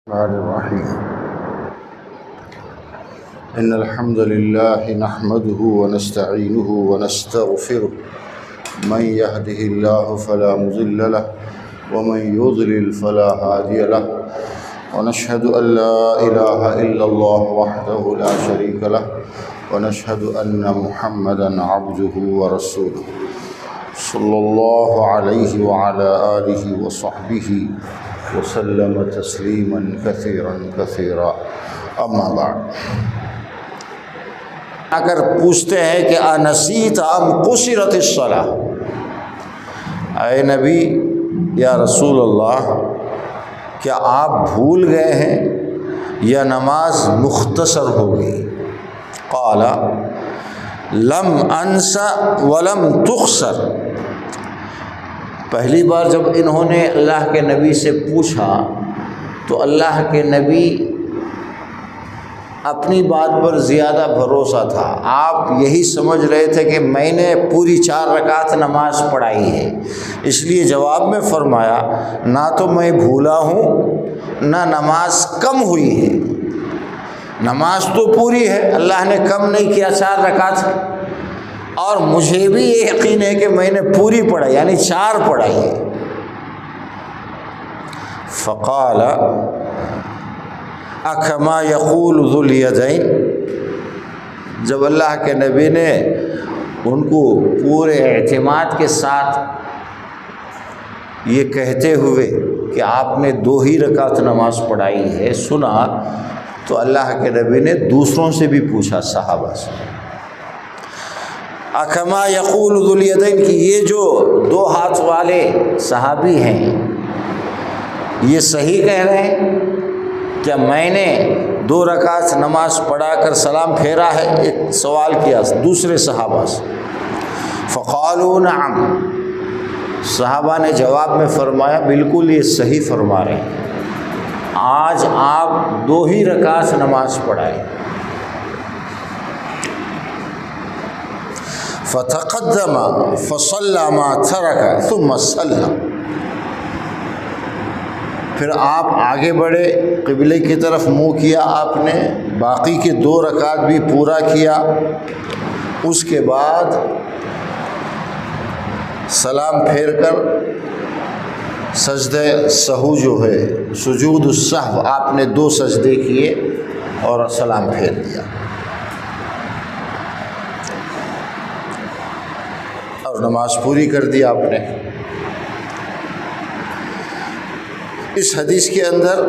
الرحمن الرحيم إن الحمد لله نحمده ونستعينه ونستغفره من يهده الله فلا مضل له ومن يضلل فلا هادي له ونشهد أن لا إله إلا الله وحده لا شريك له ونشهد أن محمدا عبده ورسوله صلى الله عليه وعلى آله وصحبه وسلم تسلیما کثیرا کثیرا اما بعد۔ اگر پوچھتے ہیں کہ انسیت ام قصرت الصلاۃ، اے نبی یا رسول اللہ، کیا آپ بھول گئے ہیں یا نماز مختصر ہو گئی؟ قال لم انس ولم تخسر۔ پہلی بار جب انہوں نے اللہ کے نبی سے پوچھا تو اللہ کے نبی اپنی بات پر زیادہ بھروسہ تھا۔ آپ یہی سمجھ رہے تھے کہ میں نے پوری 4 رکعت نماز پڑھائی ہے، اس لیے جواب میں فرمایا نہ تو میں بھولا ہوں نہ نماز کم ہوئی ہے، نماز تو پوری ہے، اللہ نے کم نہیں کیا 4 رکعت، اور مجھے بھی یہ یقین ہے کہ میں نے پوری پڑھائی یعنی 4 پڑھائی ہے۔ فقال اکما یقول ذو الیدین، جب اللہ کے نبی نے ان کو پورے اعتماد کے ساتھ یہ کہتے ہوئے کہ آپ نے 2 ہی رکعت نماز پڑھائی ہے سنا، تو اللہ کے نبی نے دوسروں سے بھی پوچھا، صحابہ سے، اکما یقول ذو الیدین، کہ یہ جو 2 ہاتھ والے صحابی ہیں یہ صحیح کہہ رہے ہیں؟ کیا میں نے 2 رکعت نماز پڑھا کر سلام پھیرا ہے؟ ایک سوال کیا دوسرے صحابہ سے۔ فقالوا نعم، صحابہ نے جواب میں فرمایا بالکل یہ صحیح فرما رہے ہیں، آج آپ 2 ہی رکعت نماز پڑھائے۔ فتقدم فصلى ما ترك ثم صلى، پھر آپ آگے بڑھے، قبلے کی طرف منہ کیا، آپ نے باقی کے 2 رکعت بھی پورا کیا، اس کے بعد سلام پھیر کر سجدہ سہو جو ہے سجود السہو، آپ نے 2 سجدے کیے اور سلام پھیر دیا اور نماز پوری کر دی آپ نے۔ اس حدیث کے اندر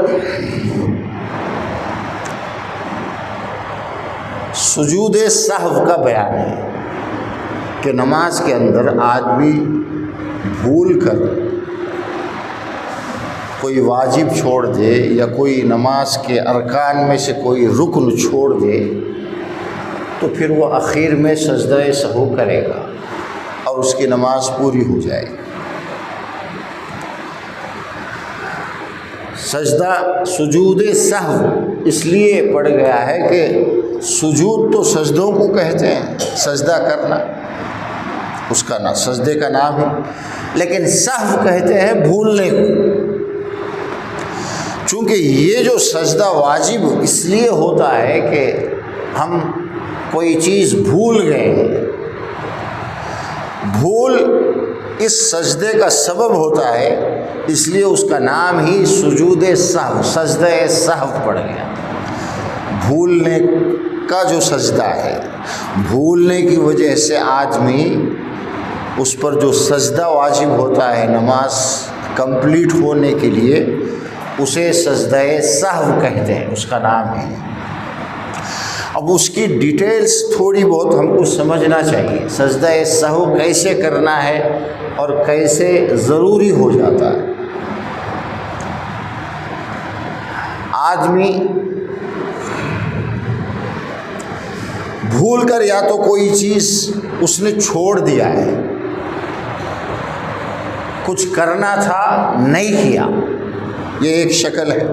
سجود سہو کا بیان ہے کہ نماز کے اندر آدمی بھول کر کوئی واجب چھوڑ دے یا کوئی نماز کے ارکان میں سے کوئی رکن چھوڑ دے تو پھر وہ اخیر میں سجدہ سہو کرے گا اور اس کی نماز پوری ہو جائے گی۔ سجدہ سجود سہو اس لیے پڑ گیا ہے کہ سجود تو سجدوں کو کہتے ہیں، سجدہ کرنا اس کا نام، سجدے کا نام ہے، لیکن سہو کہتے ہیں بھولنے کو، چونکہ یہ جو سجدہ واجب اس لیے ہوتا ہے کہ ہم کوئی چیز بھول گئے، بھول اس سجدے کا سبب ہوتا ہے، اس لیے اس کا نام ہی سجود سہو، سجدہ سہو پڑ گیا۔ بھولنے کا جو سجدہ ہے، بھولنے کی وجہ سے آدمی اس پر جو سجدہ واجب ہوتا ہے نماز کمپلیٹ ہونے کے لیے، اسے سجدہ سہو کہتے ہیں، اس کا نام ہے۔ اب اس کی ڈیٹیلز تھوڑی بہت ہم کو سمجھنا چاہیے، سجدہ سہو کیسے کرنا ہے اور کیسے ضروری ہو جاتا ہے۔ آدمی بھول کر یا تو کوئی چیز اس نے چھوڑ دیا ہے، کچھ کرنا تھا نہیں کیا، یہ ایک شکل ہے،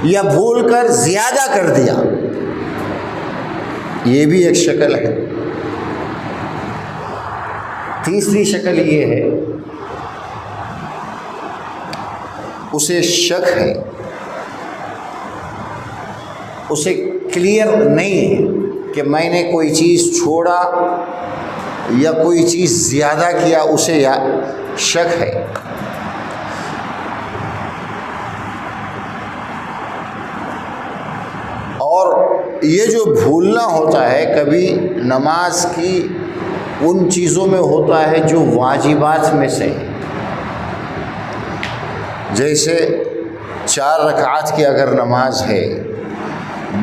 یا بھول کر زیادہ کر دیا، یہ بھی ایک شکل ہے۔ تیسری شکل یہ ہے اسے شک ہے، اسے کلیئر نہیں ہے کہ میں نے کوئی چیز چھوڑا یا کوئی چیز زیادہ کیا، اسے شک ہے۔ اور یہ جو بھولنا ہوتا ہے کبھی نماز کی ان چیزوں میں ہوتا ہے جو واجبات میں سے ہے، جیسے 4 رکعات کی اگر نماز ہے،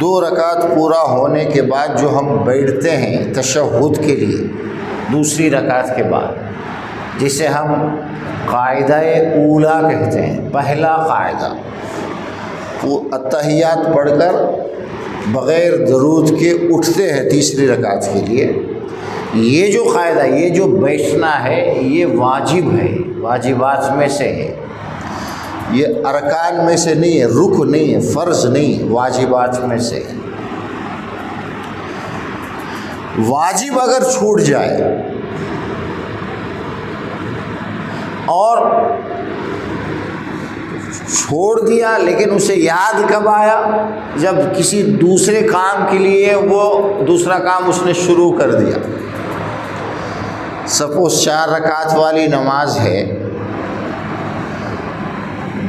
2 رکعت پورا ہونے کے بعد جو ہم بیٹھتے ہیں تشہد کے لیے دوسری رکعت کے بعد، جسے ہم قاعدہ اولا کہتے ہیں، پہلا قاعدہ، التحیات پڑھ کر بغیر درود کے اٹھتے ہیں تیسری رکعت کے لیے، یہ جو قاعدہ، یہ جو بیٹھنا ہے، یہ واجب ہے، واجبات میں سے ہے، یہ ارکان میں سے نہیں ہے، رکن نہیں ہے، فرض نہیں، واجبات میں سے ہے۔ واجب اگر چھوٹ جائے اور چھوڑ دیا لیکن اسے یاد کب آیا؟ جب کسی دوسرے کام کے لیے وہ دوسرا کام اس نے شروع کر دیا۔ سپوز 4 رکعت والی نماز ہے،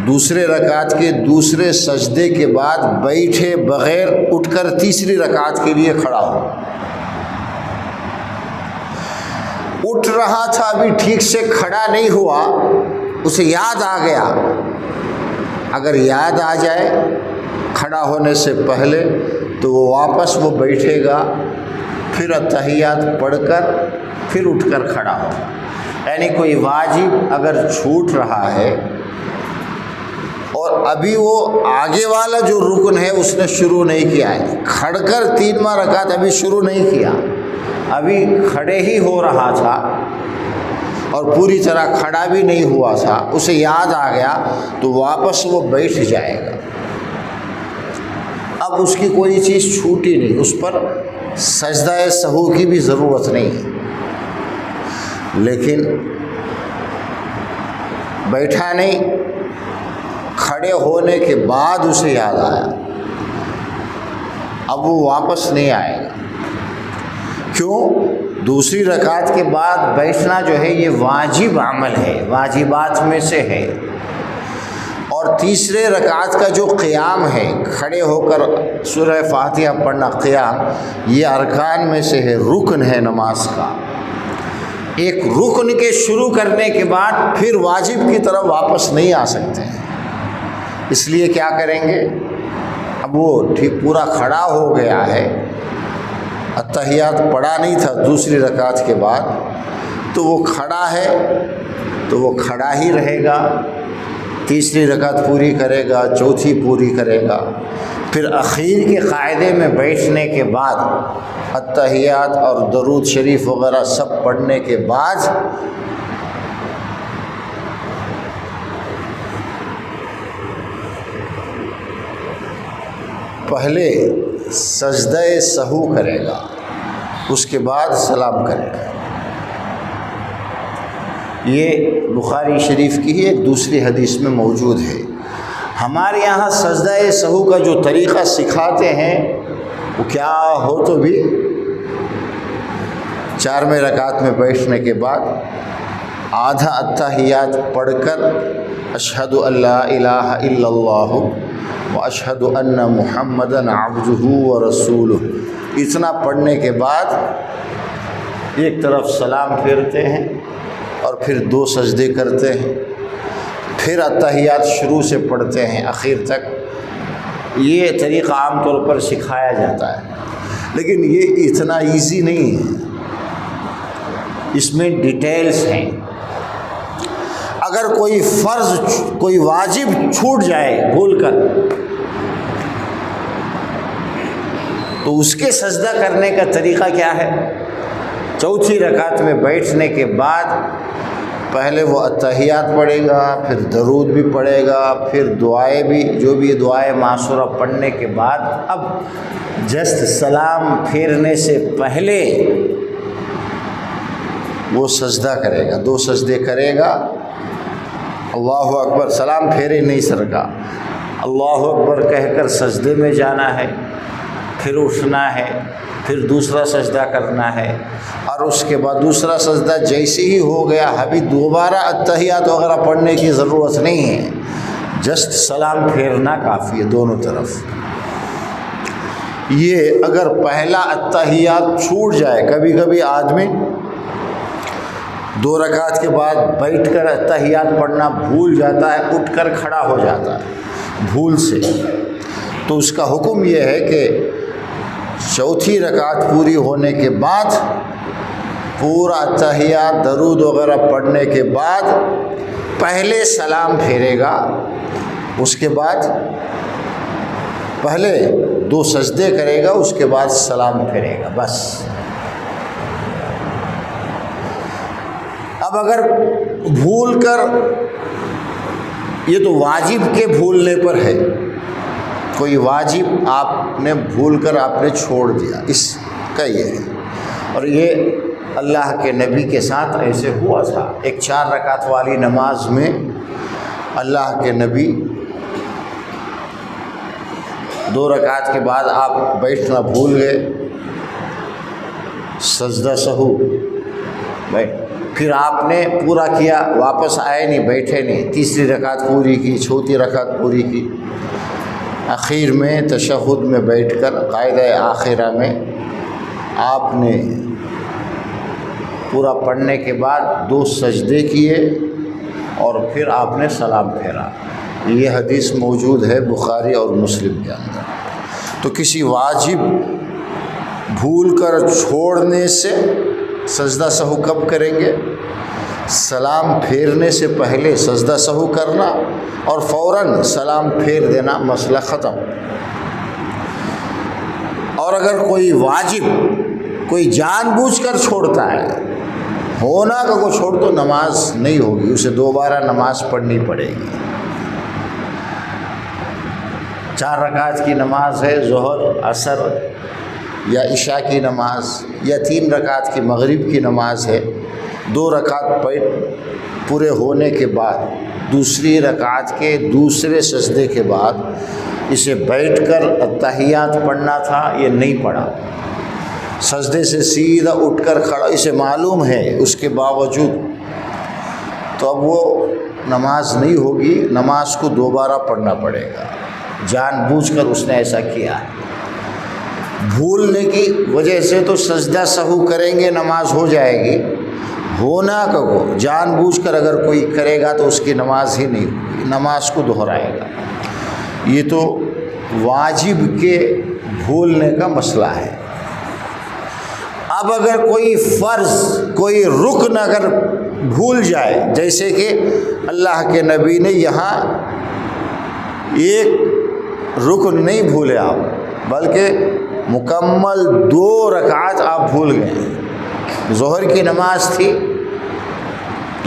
دوسرے رکعت کے دوسرے سجدے کے بعد بیٹھے بغیر اٹھ کر تیسری رکعت کے لیے کھڑا ہو، اٹھ رہا تھا، ابھی ٹھیک سے کھڑا نہیں ہوا، اسے یاد آ گیا۔ اگر یاد آ جائے کھڑا ہونے سے پہلے تو وہ واپس وہ بیٹھے گا، پھر التحیات پڑھ کر پھر اٹھ کر کھڑا ہو۔ یعنی کوئی واجب اگر چھوٹ رہا ہے اور ابھی وہ آگے والا جو رکن ہے اس نے شروع نہیں کیا ہے، کھڑ کر 3واں رکعت ابھی شروع نہیں کیا، ابھی کھڑے ہی ہو رہا تھا اور پوری طرح کھڑا بھی نہیں ہوا تھا، اسے یاد آ گیا تو واپس وہ بیٹھ جائے گا۔ اب اس کی کوئی چیز چھوٹی نہیں، اس پر سجدہ سہو کی بھی ضرورت نہیں ہے، لیکن بیٹھا نہیں، کھڑے ہونے کے بعد اسے یاد آیا، اب وہ واپس نہیں آئے گا۔ کیوں؟ دوسری رکعت کے بعد بیٹھنا جو ہے یہ واجب عمل ہے، واجبات میں سے ہے، اور تیسرے رکعت کا جو قیام ہے، کھڑے ہو کر سورہ فاتحہ پڑھنا، قیام، یہ ارکان میں سے ہے، رکن ہے نماز کا۔ ایک رکن کے شروع کرنے کے بعد پھر واجب کی طرف واپس نہیں آ سکتے ہیں، اس لیے کیا کریں گے؟ اب وہ ٹھیک پورا کھڑا ہو گیا ہے، التحیات پڑھا نہیں تھا دوسری رکعت کے بعد، تو وہ کھڑا ہے تو وہ کھڑا ہی رہے گا، تیسری رکعت پوری کرے گا، چوتھی پوری کرے گا، پھر اخیر کے قاعدے میں بیٹھنے کے بعد التحیات اور درود شریف وغیرہ سب پڑھنے کے بعد پہلے سجدہ سہو کرے گا، اس کے بعد سلام کرے گا۔ یہ بخاری شریف کی ہی ایک دوسری حدیث میں موجود ہے۔ ہمارے یہاں سجدہ سہو کا جو طریقہ سکھاتے ہیں وہ کیا ہو تو بھی 4ویں رکعت میں بیٹھنے کے بعد آدھا التحیات پڑھ کر اشہد ان لا الہ الا اللہ واشہد ان محمدً عبدہ ورسولہ، اتنا پڑھنے کے بعد ایک طرف سلام پھیرتے ہیں اور پھر 2 سجدے کرتے ہیں، پھر التحیات شروع سے پڑھتے ہیں آخر تک۔ یہ طریقہ عام طور پر سکھایا جاتا ہے، لیکن یہ اتنا ایزی نہیں ہے، اس میں ڈیٹیلز ہیں۔ اگر کوئی فرض، کوئی واجب چھوٹ جائے بھول کر، تو اس کے سجدہ کرنے کا طریقہ کیا ہے؟ چوتھی رکعت میں بیٹھنے کے بعد پہلے وہ التحیات پڑھے گا، پھر درود بھی پڑھے گا، پھر دعائیں بھی، جو بھی دعائیں معصورہ پڑھنے کے بعد اب جسٹ سلام پھیرنے سے پہلے وہ سجدہ کرے گا، 2 سجدے کرے گا اللہ اکبر سلام پھیرے نہیں سر کا، اللہ اکبر کہہ کر سجدے میں جانا ہے، پھر اٹھنا ہے، پھر دوسرا سجدہ کرنا ہے، اور اس کے بعد دوسرا سجدہ جیسے ہی ہو گیا ابھی دوبارہ اتحیات وغیرہ پڑھنے کی ضرورت نہیں ہے، جسٹ سلام پھیرنا کافی ہے دونوں طرف۔ یہ اگر پہلا اتحیات چھوٹ جائے، کبھی کبھی آدمی 2 رکعت کے بعد بیٹھ کر اتحیات پڑھنا بھول جاتا ہے، اٹھ کر کھڑا ہو جاتا ہے بھول سے، تو اس کا حکم یہ ہے کہ چوتھی رکعت پوری ہونے کے بعد پورا اتحیات درود وغیرہ پڑھنے کے بعد پہلے سلام پھیرے گا، اس کے بعد پہلے 2 سجدے کرے گا، اس کے بعد سلام پھیرے گا، بس۔ اب اگر بھول کر، یہ تو واجب کے بھولنے پر ہے، کوئی واجب آپ نے بھول کر آپ نے چھوڑ دیا، اس کا یہ ہے، اور یہ اللہ کے نبی کے ساتھ ایسے ہوا تھا۔ ایک 4 رکعت والی نماز میں اللہ کے نبی 2 رکعت کے بعد آپ بیٹھنا بھول گئے، سجدہ سہو پھر آپ نے پورا کیا، واپس آئے نہیں، بیٹھے نہیں، تیسری رکعت پوری کی، چوتھی رکعت پوری کی، اخیر میں تشہد میں بیٹھ کر قاعدہ آخرہ میں آپ نے پورا پڑھنے کے بعد 2 سجدے کیے اور پھر آپ نے سلام پھیرا۔ یہ حدیث موجود ہے بخاری اور مسلم کے اندر۔ تو کسی واجب بھول کر چھوڑنے سے سجدہ سہو کب کریں گے؟ سلام پھیرنے سے پہلے سجدہ سہو کرنا اور فوراً سلام پھیر دینا، مسئلہ ختم۔ اور اگر کوئی واجب کوئی جان بوجھ کر چھوڑتا ہے، ہونا کا کو چھوڑ تو نماز نہیں ہوگی، اسے دوبارہ نماز پڑھنی پڑے گی۔ 4 رکعت کی نماز ہے، ظہر، عصر یا عشاء کی نماز، یا 3 رکعت کی مغرب کی نماز ہے، 2 رکعت پورے ہونے کے بعد دوسری رکعت کے دوسرے سجدے کے بعد اسے بیٹھ کر اتحیات پڑھنا تھا، یہ نہیں پڑھا، سجدے سے سیدھا اٹھ کر کھڑا، اسے معلوم ہے، اس کے باوجود تو اب وہ نماز نہیں ہوگی، نماز کو دوبارہ پڑھنا پڑے گا، جان بوجھ کر اس نے ایسا کیا ہے۔ بھولنے کی وجہ سے تو سجدہ سہو کریں گے، نماز ہو جائے گی، ہونا کا کو جان بوجھ کر اگر کوئی کرے گا تو اس کی نماز ہی نہیں ہوگی، نماز کو دہرائے گا۔ یہ تو واجب کے بھولنے کا مسئلہ ہے۔ اب اگر کوئی فرض، کوئی رکن اگر بھول جائے، جیسے کہ اللہ کے نبی نے یہاں ایک رکن نہیں بھولے آپ، بلکہ مکمل 2 رکعت آپ بھول گئے۔ ظہر کی نماز تھی،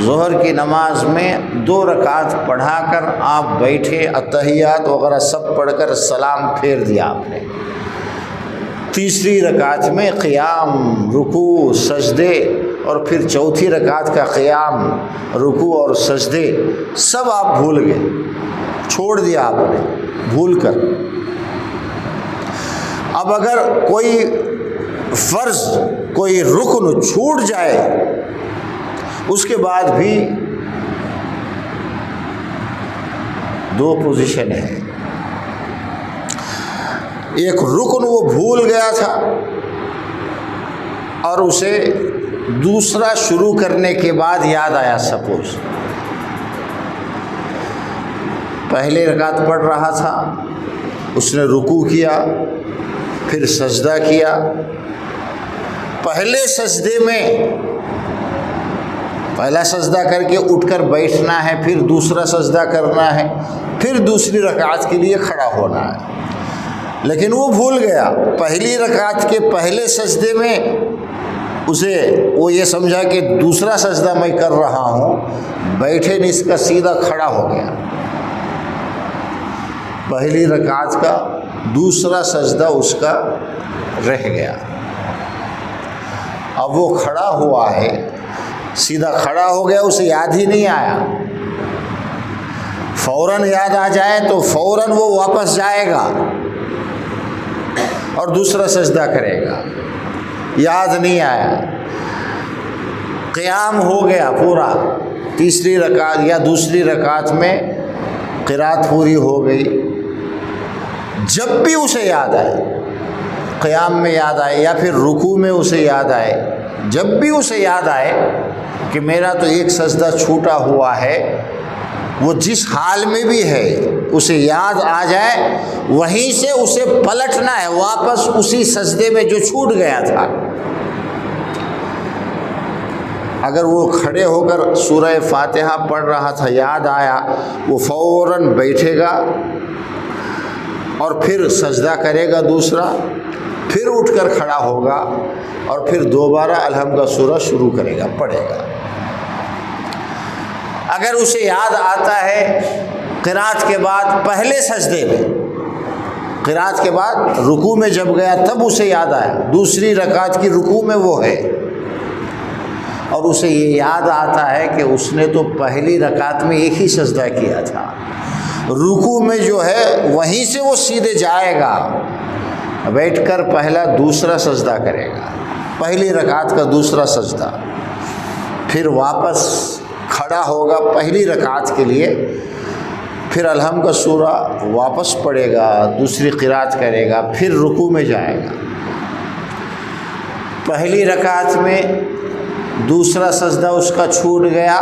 ظہر کی نماز میں 2 رکعت پڑھا کر آپ بیٹھے، اتحیات وغیرہ سب پڑھ کر سلام پھیر دیا آپ نے، تیسری رکعت میں قیام، رکوع، سجدے، اور پھر چوتھی رکعت کا قیام، رکوع اور سجدے سب آپ بھول گئے، چھوڑ دیا آپ نے بھول کر۔ اب اگر کوئی فرض، کوئی رکن چھوٹ جائے، اس کے بعد بھی 2 پوزیشن ہے۔ ایک رکن وہ بھول گیا تھا اور اسے دوسرا شروع کرنے کے بعد یاد آیا، سپوز پہلے رکعت پڑھ رہا تھا، اس نے رکوع کیا، پھر سجدہ کیا، پہلے سجدے میں پہلا سجدہ کر کے اٹھ کر بیٹھنا ہے، پھر دوسرا سجدہ کرنا ہے، پھر دوسری رکعت کے لیے کھڑا ہونا ہے، لیکن وہ بھول گیا۔ پہلی رکعت کے پہلے سجدے میں اسے وہ یہ سمجھا کہ دوسرا سجدہ میں کر رہا ہوں، بیٹھے نہیں، اس کا سیدھا کھڑا ہو گیا، پہلی رکعت کا دوسرا سجدہ اس کا رہ گیا۔ اب وہ کھڑا ہوا ہے، سیدھا کھڑا ہو گیا، اسے یاد ہی نہیں آیا، فوراً یاد آ جائے تو فوراً وہ واپس جائے گا اور دوسرا سجدہ کرے گا. یاد نہیں آیا، قیام ہو گیا پورا، تیسری رکعت یا دوسری رکعت میں قرات پوری ہو گئی، جب بھی اسے یاد آئے، قیام میں یاد آئے یا پھر رکوع میں اسے یاد آئے، جب بھی اسے یاد آئے کہ میرا تو ایک سجدہ چھوٹا ہوا ہے، وہ جس حال میں بھی ہے اسے یاد آ جائے، وہیں سے اسے پلٹنا ہے واپس اسی سجدے میں جو چھوٹ گیا تھا. اگر وہ کھڑے ہو کر سورہ فاتحہ پڑھ رہا تھا، یاد آیا، وہ فوراً بیٹھے گا اور پھر سجدہ کرے گا دوسرا، پھر اٹھ کر کھڑا ہوگا اور پھر دوبارہ الحمد کا سورہ شروع کرے گا، پڑھے گا. اگر اسے یاد آتا ہے قرات کے بعد پہلے سجدے میں، قرات کے بعد رکوع میں جب گیا تب اسے یاد آیا، دوسری رکعت کی رکوع میں وہ ہے، اور اسے یہ یاد آتا ہے کہ اس نے تو پہلی رکعت میں ایک ہی سجدہ کیا تھا، رکوع میں جو ہے وہیں سے وہ سیدھے جائے گا، بیٹھ کر پہلا دوسرا سجدہ کرے گا، پہلی رکعت کا دوسرا سجدہ، پھر واپس کھڑا ہوگا پہلی رکعت کے لیے، پھر الحمد کا سورہ واپس پڑھے گا، دوسری قرات کرے گا، پھر رکوع میں جائے گا. پہلی رکعت میں دوسرا سجدہ اس کا چھوٹ گیا،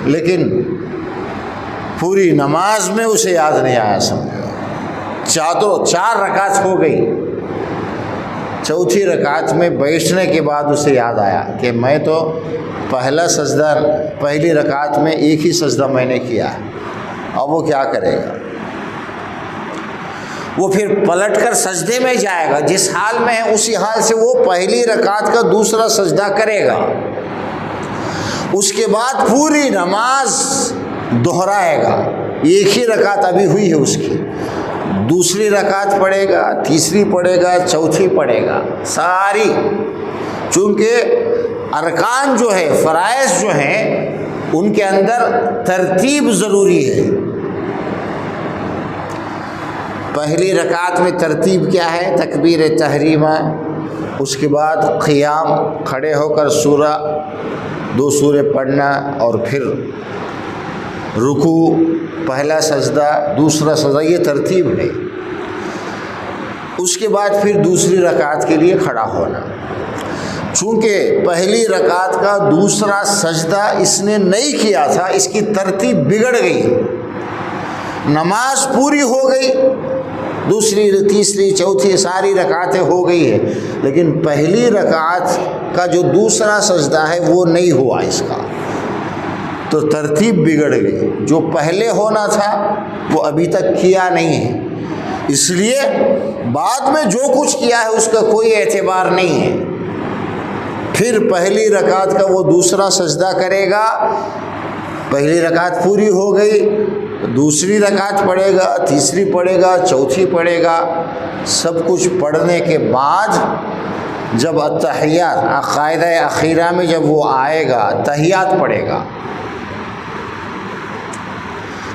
لیکن پوری نماز میں اسے یاد نہیں آیا، سمجھو چار رکعت ہو گئی، چوتھی رکعت میں بیٹھنے کے بعد اسے یاد آیا کہ میں تو پہلا سجدہ پہلی رکعت میں ایک ہی سجدہ میں نے کیا ہے، اب وہ کیا کرے گا؟ وہ پھر پلٹ کر سجدے میں جائے گا، جس حال میں ہے اسی حال سے وہ پہلی رکعت کا دوسرا سجدہ کرے گا، اس کے بعد پوری نماز دہرائے گا. ایک ہی رکعت ابھی ہوئی ہے اس کی، دوسری رکعت پڑھے گا، تیسری پڑھے گا، چوتھی پڑھے گا، ساری، چونکہ ارکان جو ہے، فرائض جو ہیں، ان کے اندر ترتیب ضروری ہے. پہلی رکعت میں ترتیب کیا ہے؟ تکبیر تحریمہ، اس کے بعد قیام، کھڑے ہو کر سورہ 2 سورے پڑھنا، اور پھر رکوع، پہلا سجدہ، دوسرا سجدہ، یہ ترتیب ہے. اس کے بعد پھر دوسری رکعت کے لیے کھڑا ہونا. چونکہ پہلی رکعت کا دوسرا سجدہ اس نے نہیں کیا تھا، اس کی ترتیب بگڑ گئی، نماز پوری ہو گئی، دوسری تیسری چوتھی ساری رکعتیں ہو گئی ہے، لیکن پہلی رکعت کا جو دوسرا سجدہ ہے وہ نہیں ہوا اس کا، تو ترتیب بگڑ گئی. جو پہلے ہونا تھا وہ ابھی تک کیا نہیں ہے، اس لیے بعد میں جو کچھ کیا ہے اس کا کوئی اعتبار نہیں ہے. پھر پہلی رکعت کا وہ دوسرا سجدہ کرے گا، پہلی رکعت پوری ہو گئی، دوسری رکعت پڑھے گا، تیسری پڑھے گا، چوتھی پڑھے گا. سب کچھ پڑھنے کے بعد جب التحیات، قاعدہ اخیرہ میں جب وہ آئے گا، تحیات پڑھے گا.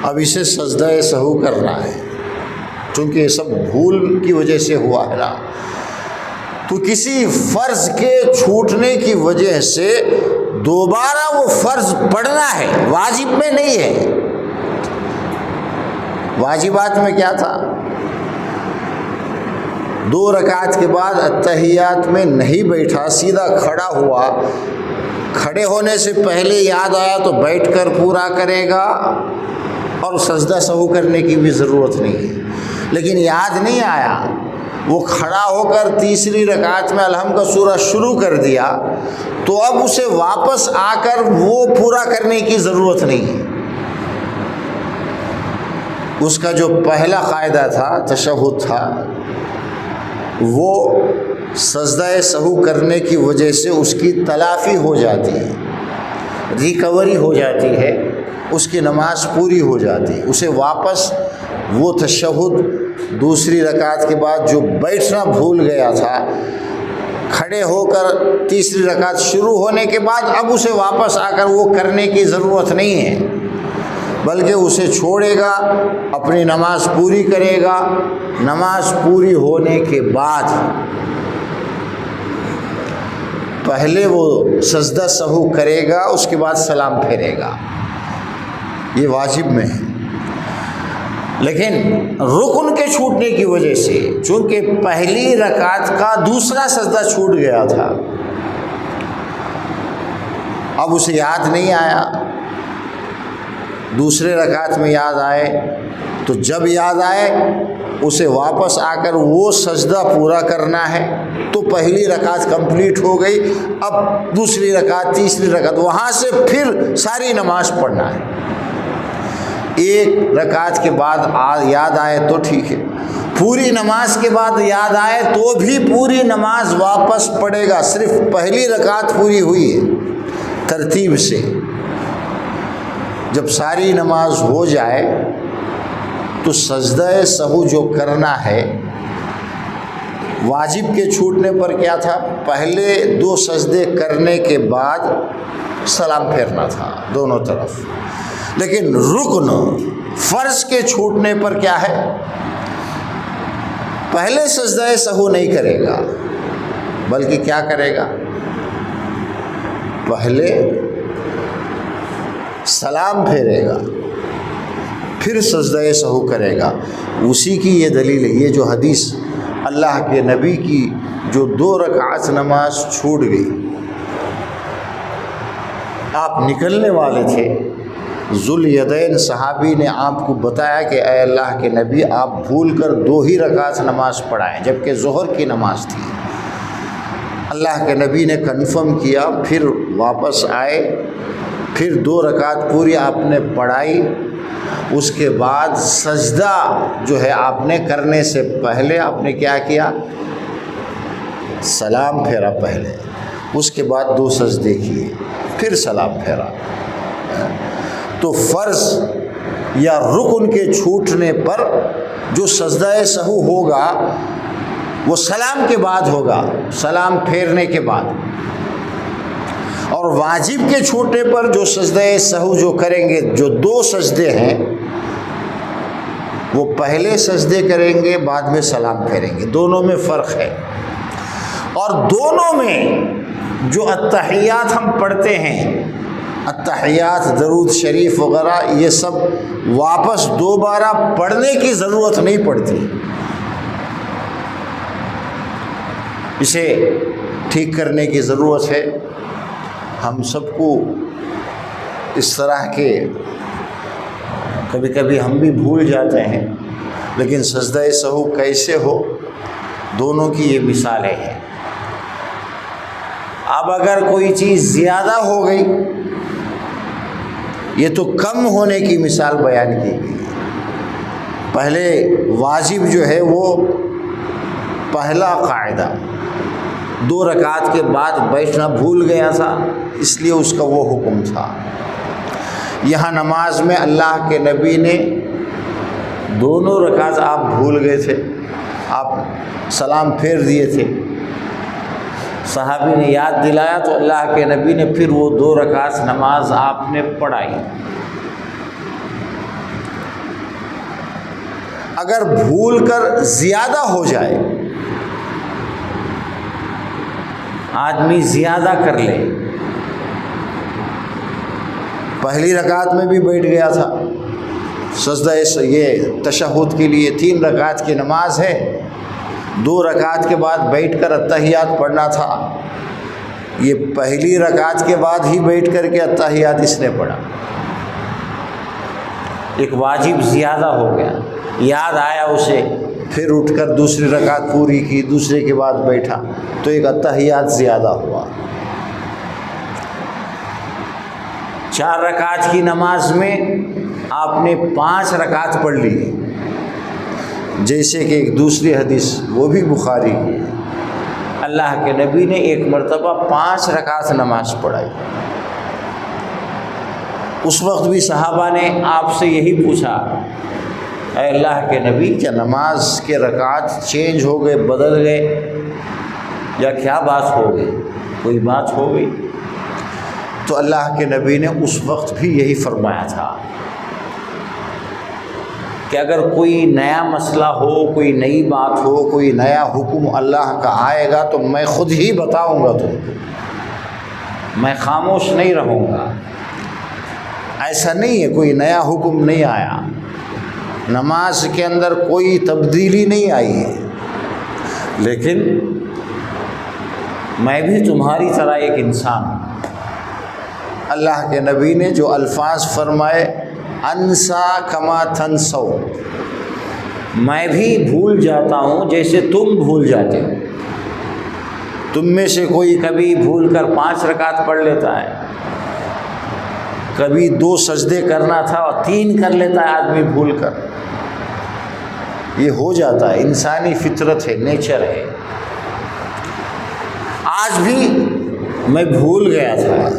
اب اسے سجدہ سہو کرنا ہے، چونکہ یہ سب بھول کی وجہ سے ہوا ہے نا، تو کسی فرض کے چھوٹنے کی وجہ سے دوبارہ وہ فرض پڑھنا ہے، واجب میں نہیں ہے. واجبات میں کیا تھا؟ 2 رکعت کے بعد التحیات میں نہیں بیٹھا، سیدھا کھڑا ہوا، کھڑے ہونے سے پہلے یاد آیا تو بیٹھ کر پورا کرے گا، اور سجدہ سہو کرنے کی بھی ضرورت نہیں ہے. لیکن یاد نہیں آیا، وہ کھڑا ہو کر تیسری رکعت میں الحمد کا سورہ شروع کر دیا، تو اب اسے واپس آ کر وہ پورا کرنے کی ضرورت نہیں ہے. اس کا جو پہلا قاعدہ تھا، تشہد تھا، وہ سجدہ سہو کرنے کی وجہ سے اس کی تلافی ہو جاتی ہے، ریکوری ہو جاتی ہے، اس کی نماز پوری ہو جاتی ہے. اسے واپس وہ تشہد دوسری رکعت کے بعد جو بیٹھنا بھول گیا تھا، کھڑے ہو کر تیسری رکعت شروع ہونے کے بعد اب اسے واپس آ کر وہ کرنے کی ضرورت نہیں ہے. بلکہ اسے چھوڑے گا، اپنی نماز پوری کرے گا، نماز پوری ہونے کے بعد پہلے وہ سجدہ سہو کرے گا، اس کے بعد سلام پھیرے گا، یہ واجب میں ہے۔ لیکن رکن کے چھوٹنے کی وجہ سے، چونکہ پہلی رکعت کا دوسرا سجدہ چھوٹ گیا تھا، اب اسے یاد نہیں آیا، دوسرے رکعت میں یاد آئے، تو جب یاد آئے اسے واپس آ کر وہ سجدہ پورا کرنا ہے، تو پہلی رکعت کمپلیٹ ہو گئی، اب دوسری رکعت، تیسری رکعت، وہاں سے پھر ساری نماز پڑھنا ہے۔ ایک رکعت کے بعد یاد آئے تو ٹھیک ہے، پوری نماز کے بعد یاد آئے تو بھی پوری نماز واپس پڑھے گا، صرف پہلی رکعت پوری ہوئی ہے ترتیب سے۔ جب ساری نماز ہو جائے تو سجدہ سہو جو کرنا ہے، واجب کے چھوٹنے پر کیا تھا، پہلے 2 سجدے کرنے کے بعد سلام پھیرنا تھا دونوں طرف، لیکن رکن فرض کے چھوٹنے پر کیا ہے، پہلے سجدہ سہو نہیں کرے گا، بلکہ کیا کرے گا، پہلے سلام پھیرے گا، پھر سجدہ سہو کرے گا۔ اسی کی یہ دلیل ہے، یہ جو حدیث اللہ کے نبی کی جو 2 رکعت نماز چھوٹ گئی، آپ نکلنے والے تھے، ذوالیدین صحابی نے آپ کو بتایا کہ اے اللہ کے نبی، آپ بھول کر 2 ہی رکعت نماز پڑھائیں، جبکہ ظہر کی نماز تھی۔ اللہ کے نبی نے کنفرم کیا، پھر واپس آئے، پھر 2 رکعت پوری آپ نے پڑھائی، اس کے بعد سجدہ جو ہے آپ نے کرنے سے پہلے آپ نے کیا کیا، سلام پھیرا پہلے، اس کے بعد 2 سجدے کیے، پھر سلام پھیرا۔ تو فرض یا رکن کے چھوٹنے پر جو سجدہ سہو ہوگا وہ سلام کے بعد ہوگا، سلام پھیرنے کے بعد، اور واجب کے چھوٹنے پر جو سجدہ سہو جو کریں گے، جو 2 سجدے ہیں، وہ پہلے سجدے کریں گے، بعد میں سلام پھیریں گے، دونوں میں فرق ہے۔ اور دونوں میں جو التحیات ہم پڑھتے ہیں، التحیات، درود شریف وغیرہ، یہ سب واپس دوبارہ پڑھنے کی ضرورت نہیں پڑتی، اسے ٹھیک کرنے کی ضرورت ہے۔ ہم سب کو اس طرح کے کبھی کبھی ہم بھی بھول جاتے ہیں، لیکن سجدہ سہو کیسے ہو، دونوں کی یہ مثالیں ہیں۔ اب اگر کوئی چیز زیادہ ہو گئی، یہ تو کم ہونے کی مثال بیان کی گئی۔ پہلے واجب جو ہے وہ پہلا قاعدہ 2 رکعت کے بعد بیٹھنا بھول گیا تھا، اس لیے اس کا وہ حکم تھا۔ یہاں نماز میں اللہ کے نبی نے دونوں رکعت آپ بھول گئے تھے، آپ سلام پھیر دیے تھے، صحابی نے یاد دلایا تو اللہ کے نبی نے پھر وہ 2 رکعت نماز آپ نے پڑھائی۔ اگر بھول کر زیادہ ہو جائے، آدمی زیادہ کر لے، پہلی رکعت میں بھی بیٹھ گیا تھا، سجدہ یہ تشہد کے لیے 3 رکعت کی نماز ہے، 2 رکعت کے بعد بیٹھ کر التحیات پڑھنا تھا، یہ پہلی رکعت کے بعد ہی بیٹھ کر کے التحیات اس نے پڑھا، ایک واجب زیادہ ہو گیا، یاد آیا اسے، پھر اٹھ کر دوسری رکعت پوری کی، دوسرے کے بعد بیٹھا، تو ایک التحیات زیادہ ہوا۔ 4 رکعت کی نماز میں آپ نے 5 رکعت پڑھ لی، جیسے کہ ایک دوسری حدیث وہ بھی بخاری کی، اللہ کے نبی نے ایک مرتبہ 5 رکعت نماز پڑھائی۔ اس وقت بھی صحابہ نے آپ سے یہی پوچھا، اے اللہ کے نبی، کیا نماز کے رکعت چینج ہو گئے، بدل گئے، یا کیا بات ہو گئی، کوئی بات ہو گئی؟ تو اللہ کے نبی نے اس وقت بھی یہی فرمایا تھا، کہ اگر کوئی نیا مسئلہ ہو، کوئی نئی بات ہو، کوئی نیا حکم اللہ کا آئے گا تو میں خود ہی بتاؤں گا تم کو، میں خاموش نہیں رہوں گا۔ ایسا نہیں ہے کوئی نیا حکم نہیں آیا، نماز کے اندر کوئی تبدیلی نہیں آئی ہے، لیکن میں بھی تمہاری طرح ایک انسان ہوں۔ اللہ کے نبی نے جو الفاظ فرمائے، انسا کما تنسو، میں بھی بھول جاتا ہوں جیسے تم بھول جاتے ہو۔ تم میں سے کوئی کبھی بھول کر 5 رکعت پڑھ لیتا ہے، کبھی 2 سجدے کرنا تھا اور 3 کر لیتا ہے آدمی بھول کر، یہ ہو جاتا ہے، انسانی فطرت ہے، نیچر ہے۔ آج بھی میں بھول گیا تھا،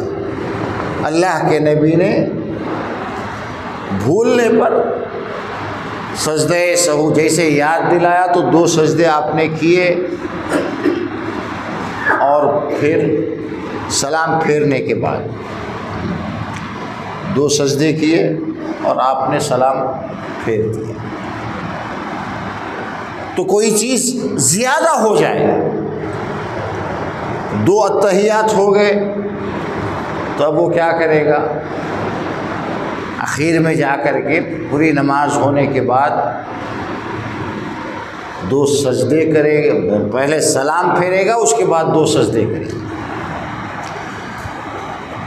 اللہ کے نبی نے بھولنے پر سجدہ سہو جیسے یاد دلایا تو 2 سجدے آپ نے کیے اور پھر سلام پھیرنے کے بعد 2 سجدے کیے اور آپ نے سلام پھیر دیا۔ تو کوئی چیز زیادہ ہو جائے، 2 اتحیات ہو گئے تو اب وہ کیا کرے گا؟ آخر میں جا کر کے پوری نماز ہونے کے بعد 2 سجدے کرے گا، پہلے سلام پھیرے گا، اس کے بعد 2 سجدے کرے گا۔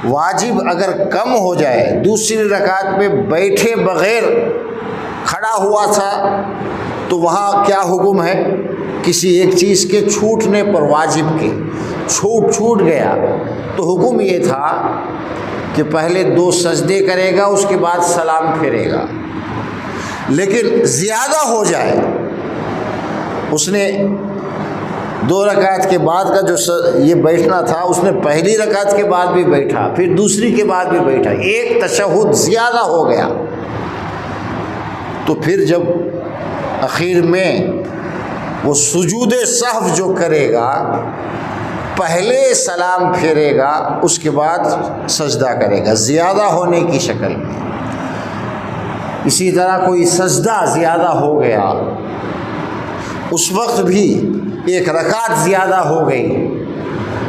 واجب اگر کم ہو جائے، دوسری رکعت میں بیٹھے بغیر کھڑا ہوا تھا تو وہاں کیا حکم ہے؟ کسی ایک چیز کے چھوٹنے پر، واجب کے چھوٹ گیا تو حکم یہ تھا کہ پہلے 2 سجدے کرے گا، اس کے بعد سلام پھیرے گا۔ لیکن زیادہ ہو جائے، اس نے 2 رکعت کے بعد کا جو یہ بیٹھنا تھا، اس نے پہلی رکعت کے بعد بھی بیٹھا، پھر دوسری کے بعد بھی بیٹھا، ایک تشہد زیادہ ہو گیا، تو پھر جب آخر میں وہ سجود سہو جو کرے گا، پہلے سلام پھیرے گا، اس کے بعد سجدہ کرے گا، زیادہ ہونے کی شکل میں۔ اسی طرح کوئی سجدہ زیادہ ہو گیا، اس وقت بھی 1 رکعت زیادہ ہو گئی،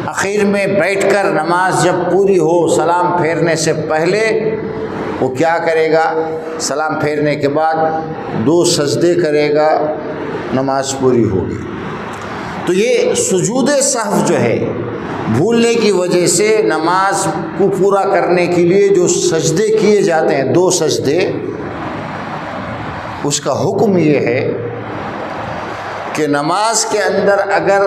آخر میں بیٹھ کر نماز جب پوری ہو، سلام پھیرنے سے پہلے وہ کیا کرے گا؟ سلام پھیرنے کے بعد 2 سجدے کرے گا، نماز پوری ہوگی۔ تو یہ سجود سہو جو ہے، بھولنے کی وجہ سے نماز کو پورا کرنے کے لیے جو سجدے کیے جاتے ہیں، 2 سجدے، اس کا حکم یہ ہے کہ نماز کے اندر اگر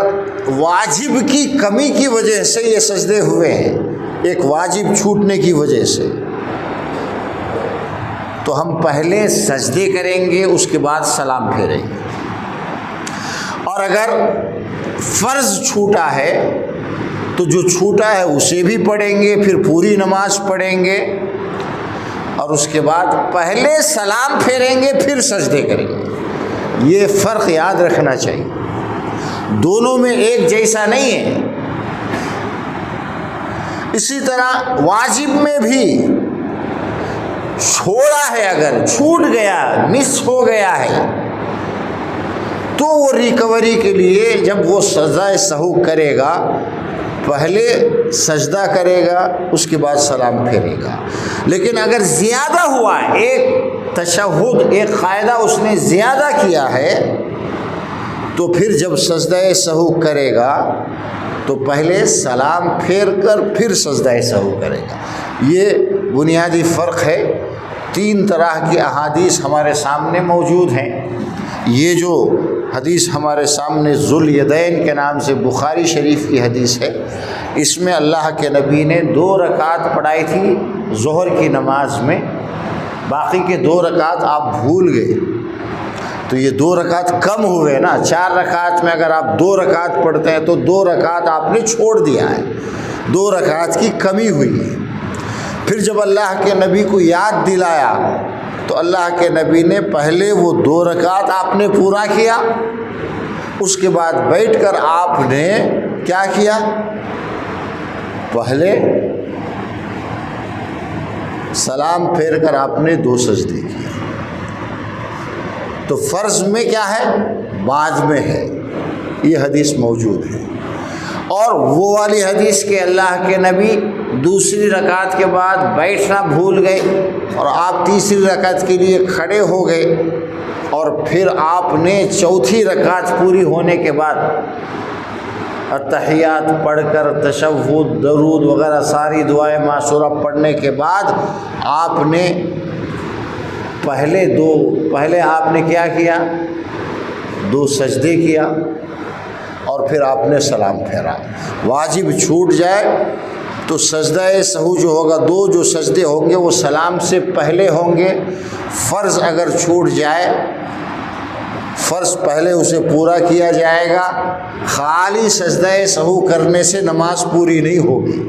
واجب کی کمی کی وجہ سے یہ سجدے ہوئے ہیں، ایک واجب چھوٹنے کی وجہ سے، تو ہم پہلے سجدے کریں گے، اس کے بعد سلام پھیریں گے۔ اور اگر فرض چھوٹا ہے تو جو چھوٹا ہے اسے بھی پڑھیں گے، پھر پوری نماز پڑھیں گے، اور اس کے بعد پہلے سلام پھیریں گے، پھر سجدے کریں گے۔ یہ فرق یاد رکھنا چاہیے، دونوں میں ایک جیسا نہیں ہے۔ اسی طرح واجب میں بھی چھوڑا ہے، اگر چھوٹ گیا، مس ہو گیا ہے، تو وہ ریکوری کے لیے جب وہ سجدہ سہو کرے گا، پہلے سجدہ کرے گا، اس کے بعد سلام پھیرے گا۔ لیکن اگر زیادہ ہوا ہے، ایک تشہد، ایک قاعدہ اس نے زیادہ کیا ہے، تو پھر جب سجدہ سہو کرے گا تو پہلے سلام پھیر کر پھر سجدہ سہو کرے گا۔ یہ بنیادی فرق ہے۔ 3 طرح کی احادیث ہمارے سامنے موجود ہیں۔ یہ جو حدیث ہمارے سامنے ذوالیدین کے نام سے بخاری شریف کی حدیث ہے، اس میں اللہ کے نبی نے 2 رکعت پڑھائی تھی ظہر کی نماز میں، باقی کے 2 رکعت آپ بھول گئے، تو یہ 2 رکعت کم ہوئے نا۔ 4 رکعت میں اگر آپ 2 رکعت پڑھتے ہیں تو 2 رکعت آپ نے چھوڑ دیا ہے، 2 رکعت کی کمی ہوئی ہے۔ پھر جب اللہ کے نبی کو یاد دلایا تو اللہ کے نبی نے پہلے وہ 2 رکعت آپ نے پورا کیا، اس کے بعد بیٹھ کر آپ نے کیا کیا؟ پہلے سلام پھیر کر آپ نے 2 سجدے کیے۔ تو فرض میں کیا ہے؟ بعد میں ہے، یہ حدیث موجود ہے۔ اور وہ والی حدیث کہ اللہ کے نبی دوسری رکعت کے بعد بیٹھنا بھول گئے اور آپ تیسری رکعت کے لیے کھڑے ہو گئے، اور پھر آپ نے چوتھی رکعت پوری ہونے کے بعد اتحیات پڑھ کر تشہد، درود وغیرہ ساری دعائیں معصورہ پڑھنے کے بعد آپ نے پہلے آپ نے کیا کیا؟ 2 سجدے کیا اور پھر آپ نے سلام پھیرا۔ واجب چھوٹ جائے تو سجدہ سہو جو ہوگا، 2 جو سجدے ہوں گے وہ سلام سے پہلے ہوں گے۔ فرض اگر چھوٹ جائے، فرض پہلے اسے پورا کیا جائے گا۔ خالی سجدہ سہو کرنے سے نماز پوری نہیں ہوگی۔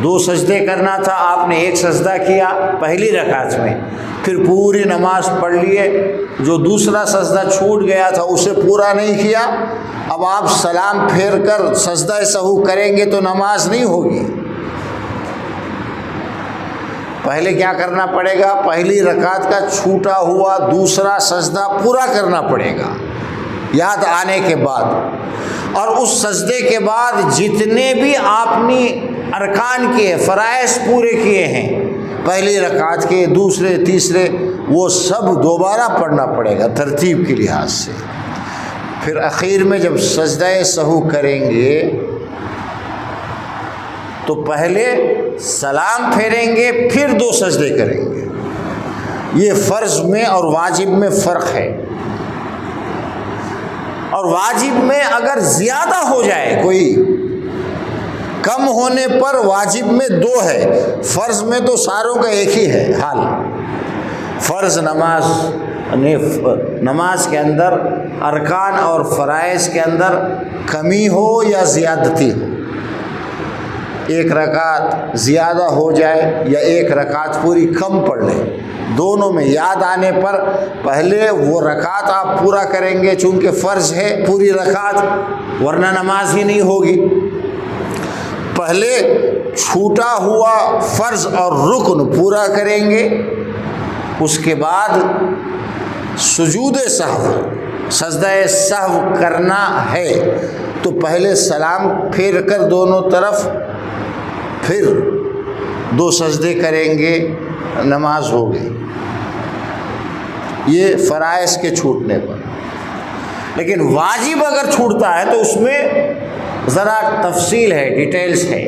2 سجدے کرنا تھا، آپ نے 1 سجدہ کیا پہلی رکعت میں، پھر پوری نماز پڑھ لیے، جو دوسرا سجدہ چھوٹ گیا تھا اسے پورا نہیں کیا، اب آپ سلام پھیر کر سجدہ سہو کریں گے تو نماز نہیں ہوگی۔ پہلے کیا کرنا پڑے گا؟ پہلی رکعت کا چھوٹا ہوا دوسرا سجدہ پورا کرنا پڑے گا یاد آنے کے بعد، اور اس سجدے کے بعد جتنے بھی آپ نے ارکان کیے، فرائض پورے کیے ہیں پہلی رکعت کے، دوسرے، تیسرے، وہ سب دوبارہ پڑھنا پڑے گا ترتیب کے لحاظ سے۔ پھر اخیر میں جب سجدہ سہو کریں گے تو پہلے سلام پھیریں گے، پھر 2 سجدے کریں گے۔ یہ فرض میں اور واجب میں فرق ہے۔ اور واجب میں اگر زیادہ ہو جائے کوئی، کم ہونے پر واجب میں 2 ہے، فرض میں تو ساروں کا ایک ہی ہے حال۔ فرض نماز کے اندر ارکان اور فرائض کے اندر کمی ہو یا زیادتی ہو، 1 رکعت زیادہ ہو جائے یا 1 رکعت پوری کم پڑھ لیں، دونوں میں یاد آنے پر پہلے وہ رکعت آپ پورا کریں گے، چونکہ فرض ہے پوری رکعت، ورنہ نماز ہی نہیں ہوگی۔ پہلے چھوٹا ہوا فرض اور رکن پورا کریں گے، اس کے بعد سجود سہو، سجدہ سہو کرنا ہے تو پہلے سلام پھیر کر دونوں طرف، پھر 2 سجدے کریں گے، نماز ہو گئی۔ یہ فرائض کے چھوٹنے پر۔ لیکن واجب اگر چھوٹتا ہے تو اس میں ذرا تفصیل ہے، ڈیٹیلز ہے۔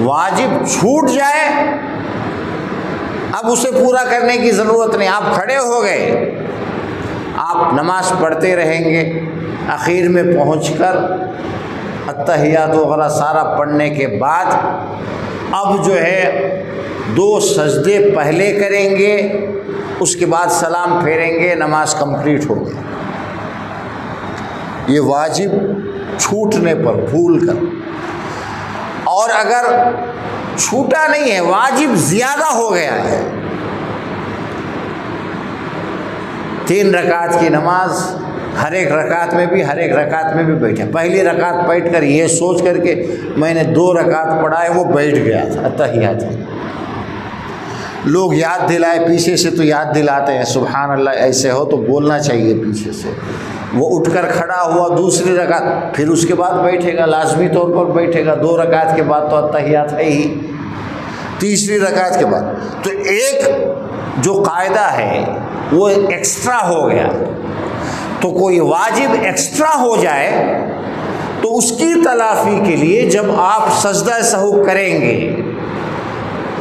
واجب چھوٹ جائے اب اسے پورا کرنے کی ضرورت نہیں، آپ کھڑے ہو گئے، آپ نماز پڑھتے رہیں گے، اخیر میں پہنچ کر اتحیات وغیرہ سارا پڑھنے کے بعد اب جو ہے 2 سجدے پہلے کریں گے، اس کے بعد سلام پھیریں گے، نماز کمپلیٹ ہو گئی۔ یہ واجب چھوٹنے پر، بھول کر۔ اور اگر چھوٹا نہیں ہے، واجب زیادہ ہو گیا ہے، 3 رکعت کی نماز، ہر ایک رکعت میں بھی بیٹھے، پہلی رکعت بیٹھ کر یہ سوچ کر کے میں نے 2 رکعت پڑھائے، وہ بیٹھ گیا تھا اتحیات۔ لوگ یاد دلائے، پیچھے سے تو یاد دلاتے ہیں سبحان اللہ، ایسے ہو تو بولنا چاہیے پیچھے سے۔ وہ اٹھ کر کھڑا ہوا دوسری رکعت، پھر اس کے بعد بیٹھے گا، لازمی طور پر بیٹھے گا، 2 رکعت کے بعد تو اتحیات ہے ہی، تیسری رکعت کے بعد تو ایک جو قاعدہ ہے وہ ایکسٹرا ہو گیا۔ تو کوئی واجب ایکسٹرا ہو جائے تو اس کی تلافی کے لیے جب آپ سجدہ سہو کریں گے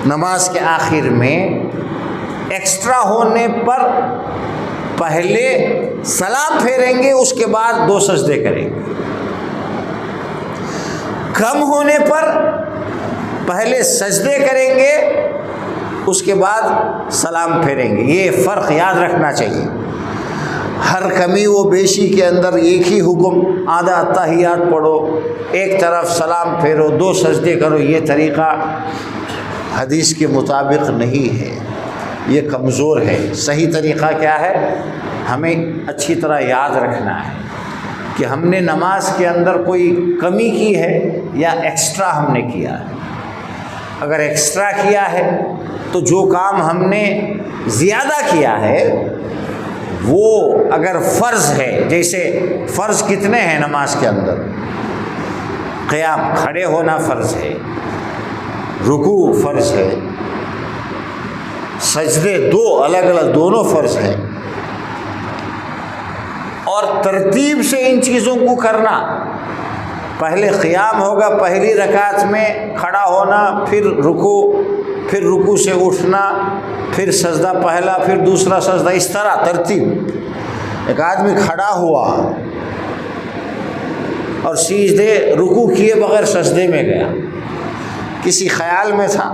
نماز کے آخر میں، ایکسٹرا ہونے پر پہلے سلام پھیریں گے، اس کے بعد 2 سجدے کریں گے۔ کم ہونے پر پہلے سجدے کریں گے، اس کے بعد سلام پھیریں گے۔ یہ فرق یاد رکھنا چاہیے۔ ہر کمی و بیشی کے اندر ایک ہی حکم، آدھا اتحیات پڑھو، ایک طرف سلام پھیرو، 2 سجدے کرو، یہ طریقہ حدیث کے مطابق نہیں ہے، یہ کمزور ہے۔ صحیح طریقہ کیا ہے؟ ہمیں اچھی طرح یاد رکھنا ہے کہ ہم نے نماز کے اندر کوئی کمی کی ہے یا ایکسٹرا ہم نے کیا ہے۔ اگر ایکسٹرا کیا ہے تو جو کام ہم نے زیادہ کیا ہے وہ اگر فرض ہے، جیسے فرض کتنے ہیں نماز کے اندر؟ قیام، کھڑے ہونا فرض ہے، رکوع فرض ہے، سجدے دو الگ الگ دونوں فرض ہیں، اور ترتیب سے ان چیزوں کو کرنا، پہلے قیام ہوگا، پہلی رکعت میں کھڑا ہونا، پھر رکوع سے اٹھنا، پھر سجدہ پہلا، پھر دوسرا سجدہ، اس طرح ترتیب۔ ایک آدمی کھڑا ہوا اور سیدھے رکوع کیے بغیر سجدے میں گیا، کسی خیال میں تھا،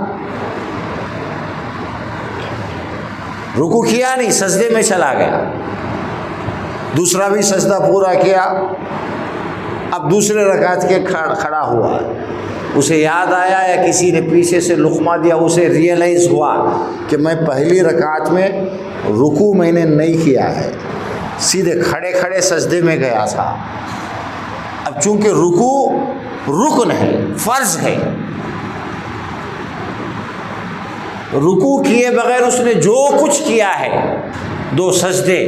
رکوع کیا نہیں، سجدے میں چلا گیا، دوسرا بھی سجدہ پورا کیا، اب دوسرے رکعت کے کھڑا ہوا، اسے یاد آیا یا کسی نے پیچھے سے لقمہ دیا، اسے ریئلائز ہوا کہ میں پہلی رکعت میں رکوع میں نے نہیں کیا ہے، سیدھے کھڑے کھڑے سجدے میں گیا تھا۔ اب چونکہ رکوع رکن ہے، فرض ہے، رکوع کیے بغیر اس نے جو کچھ کیا ہے، دو سجدے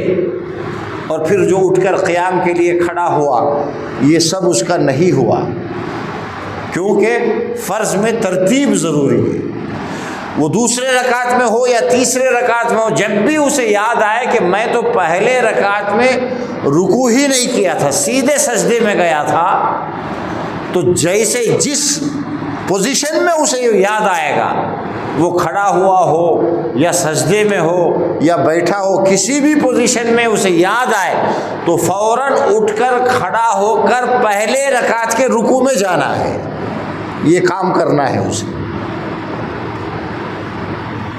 اور پھر جو اٹھ کر قیام کے لیے کھڑا ہوا، یہ سب اس کا نہیں ہوا، کیونکہ فرض میں ترتیب ضروری ہے۔ وہ دوسرے رکعت میں ہو یا تیسرے رکعت میں ہو، جب بھی اسے یاد آئے کہ میں تو پہلے رکعت میں رکوع ہی نہیں کیا تھا، سیدھے سجدے میں گیا تھا، تو جیسے جس پوزیشن میں اسے یاد آئے گا، وہ کھڑا ہوا ہو یا سجدے میں ہو یا بیٹھا ہو، کسی بھی پوزیشن میں اسے یاد آئے تو فوراً اٹھ کر کھڑا ہو کر پہلے رکعت کے رکوع میں جانا ہے، یہ کام کرنا ہے اسے۔